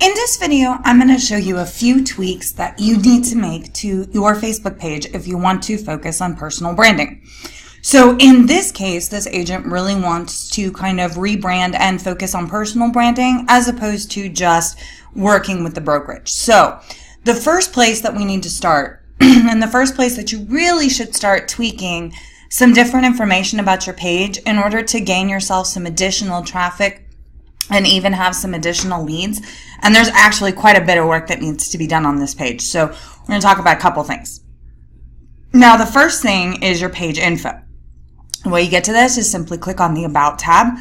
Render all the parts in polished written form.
In this video, I'm going to show you a few tweaks that you need to make to your Facebook page if you want to focus on personal branding. So in this case, this agent really wants to kind of rebrand and focus on personal branding as opposed to just working with the brokerage. So the first place that we need to start, and the first place that you really should start tweaking some different information about your page in order to gain yourself some additional traffic and even have some additional leads. And there's actually quite a bit of work that needs to be done on this page. So we're going to talk about a couple things. Now, the first thing is your page info. The way you get to this is simply click on the About tab,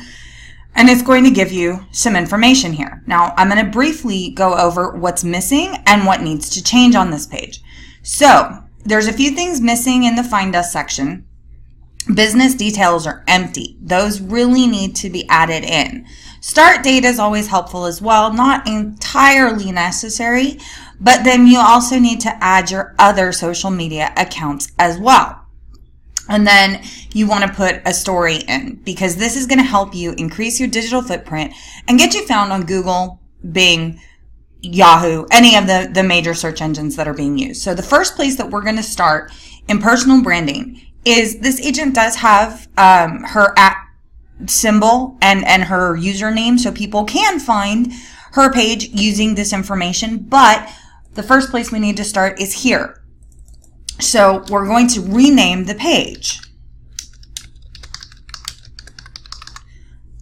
and it's going to give you some information here. Now, I'm going to briefly go over what's missing and what needs to change on this page. So there's a few things missing in the Find Us section. Business details are empty. Those really need to be added in. Start date is always helpful as well, not entirely necessary, but then you also need to add your other social media accounts as well. And then you want to put a story in because this is going to help you increase your digital footprint and get you found on Google, Bing, Yahoo, any of the major search engines that are being used. So the first place that we're going to start in personal branding is this agent does have her @ symbol and her username, so people can find her page using this information, but the first place we need to start is here. So we're going to rename the page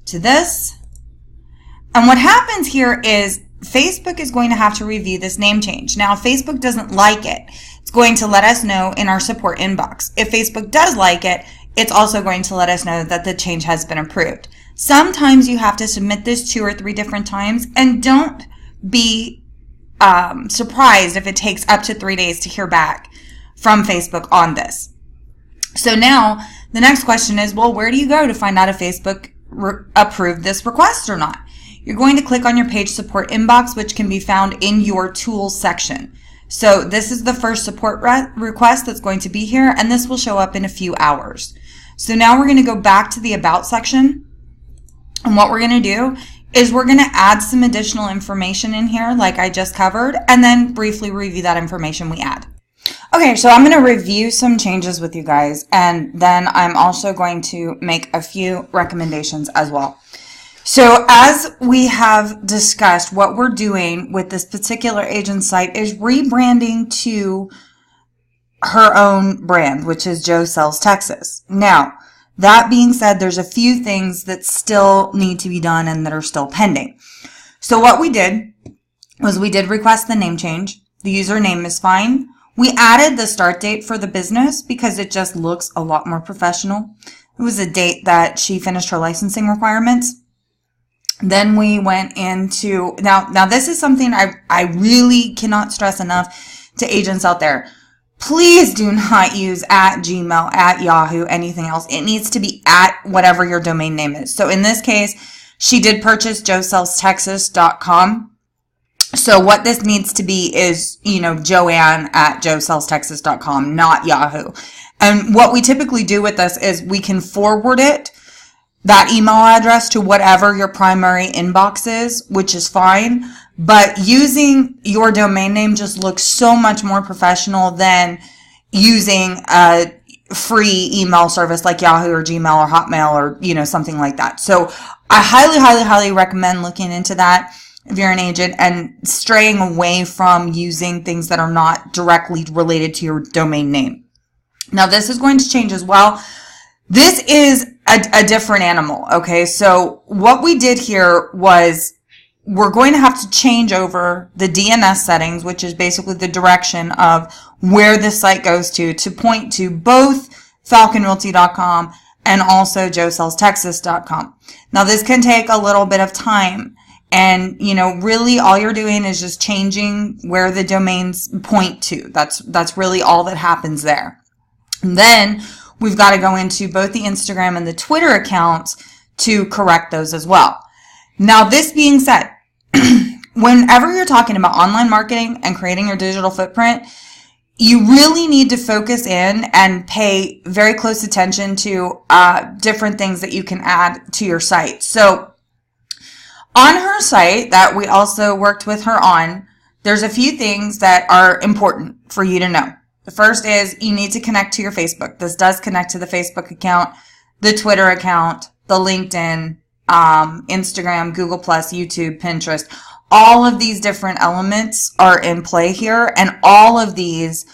to this, and what happens here is Facebook is going to have to review this name change. Now, if Facebook doesn't like it, it's going to let us know in our support inbox. If Facebook does like it, it's also going to let us know that the change has been approved. Sometimes you have to submit this 2 or 3 different times, and don't be surprised if it takes up to 3 days to hear back from Facebook on this. So now the next question is, well, where do you go to find out if Facebook approved this request or not? You're going to click on your page support inbox, which can be found in your tools section. So this is the first support request that's going to be here, and this will show up in a few hours. So now we're going to go back to the About section, and what we're going to do is we're going to add some additional information in here like I just covered, and then briefly review that information we add. Okay, so I'm going to review some changes with you guys, and then I'm also going to make a few recommendations as well. So as we have discussed, what we're doing with this particular agent site is rebranding to her own brand, which is Joe Sells Texas. Now, that being said, there's a few things that still need to be done and that are still pending. So what we did was we did request the name change. The username is fine. We added the start date for the business because it just looks a lot more professional. It was a date that she finished her licensing requirements. Then we went into, now this is something I really cannot stress enough to agents out there. Please do not use @Gmail, @Yahoo, anything else. It needs to be @whatever your domain name is. So in this case, she did purchase joesellstexas.com. So what this needs to be is, Joanne @joesellstexas.com, not Yahoo. And what we typically do with this is we can forward that email address to whatever your primary inbox is, which is fine. But using your domain name just looks so much more professional than using a free email service like Yahoo or Gmail or Hotmail or, something like that. So I highly, highly, highly recommend looking into that if you're an agent and straying away from using things that are not directly related to your domain name. Now, this is going to change as well. This is a different animal, okay? So what we did here was we're going to have to change over the DNS settings, which is basically the direction of where the site goes to point to both falconrealty.com and also joesellstexas.com. Now, this can take a little bit of time. And, really all you're doing is just changing where the domains point to. That's really all that happens there. And then we've got to go into both the Instagram and the Twitter accounts to correct those as well. Now, this being said, whenever you're talking about online marketing and creating your digital footprint, you really need to focus in and pay very close attention to different things that you can add to your site. So On her site that we also worked with her on, there's a few things that are important for you to know. The first is you need to connect to your Facebook. This does connect to the Facebook account, the Twitter account, the LinkedIn, Instagram, Google+, YouTube, Pinterest. All of these different elements are in play here, and all of these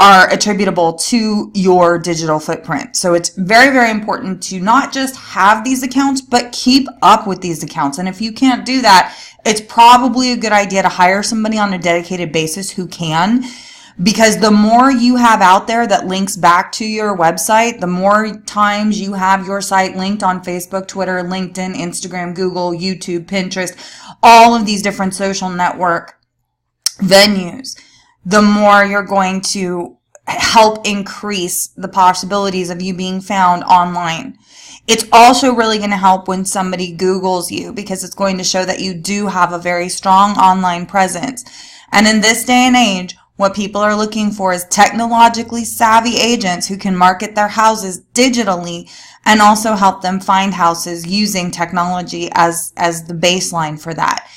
are attributable to your digital footprint. So it's very, very important to not just have these accounts, but keep up with these accounts. And if you can't do that, it's probably a good idea to hire somebody on a dedicated basis who can, because the more you have out there that links back to your website, the more times you have your site linked on Facebook, Twitter, LinkedIn, Instagram, Google, YouTube, Pinterest, all of these different social network venues, the more you're going to help increase the possibilities of you being found online. It's also really going to help when somebody Googles you, because it's going to show that you do have a very strong online presence. And in this day and age, what people are looking for is technologically savvy agents who can market their houses digitally and also help them find houses using technology as the baseline for that.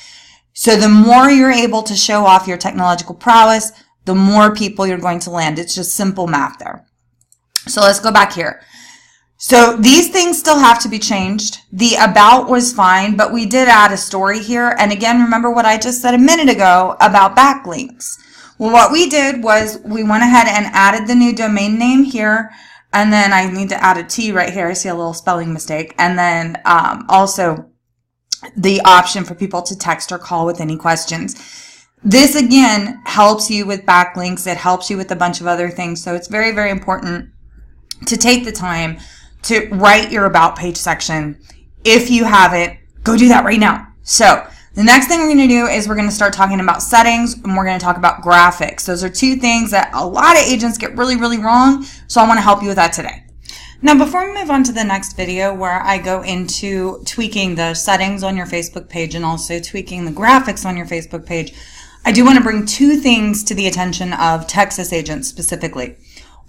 So the more you're able to show off your technological prowess, the more people you're going to land. It's just simple math there. So let's go back here. So these things still have to be changed. The about was fine, but we did add a story here. And again, remember what I just said a minute ago about backlinks. Well, what we did was we went ahead and added the new domain name here. And then I need to add a T right here. I see a little spelling mistake. And then also the option for people to text or call with any questions. This, again, helps you with backlinks. It helps you with a bunch of other things. So it's very, very important to take the time to write your about page section. If you haven't, go do that right now. So the next thing we're going to do is we're going to start talking about settings, and we're going to talk about graphics. Those are two things that a lot of agents get really, really wrong. So I want to help you with that today. Now, before we move on to the next video where I go into tweaking the settings on your Facebook page and also tweaking the graphics on your Facebook page, I do want to bring two things to the attention of Texas agents specifically.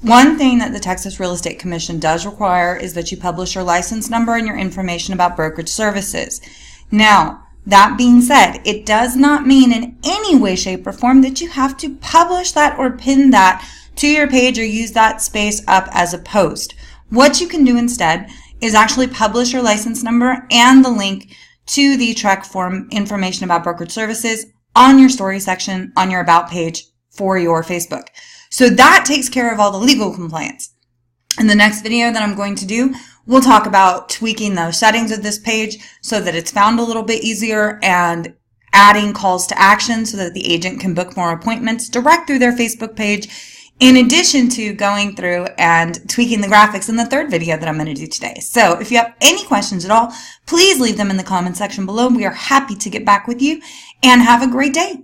One thing that the Texas Real Estate Commission does require is that you publish your license number and your information about brokerage services. Now, that being said, it does not mean in any way, shape, or form that you have to publish that or pin that to your page or use that space up as a post. What you can do instead is actually publish your license number and the link to the TREC form information about brokerage services on your story section on your about page for your Facebook. So that takes care of all the legal compliance. In the next video that I'm going to do, we'll talk about tweaking the settings of this page so that it's found a little bit easier and adding calls to action so that the agent can book more appointments direct through their Facebook page, in addition to going through and tweaking the graphics in the third video that I'm going to do today. So if you have any questions at all, please leave them in the comment section below. We are happy to get back with you, and have a great day.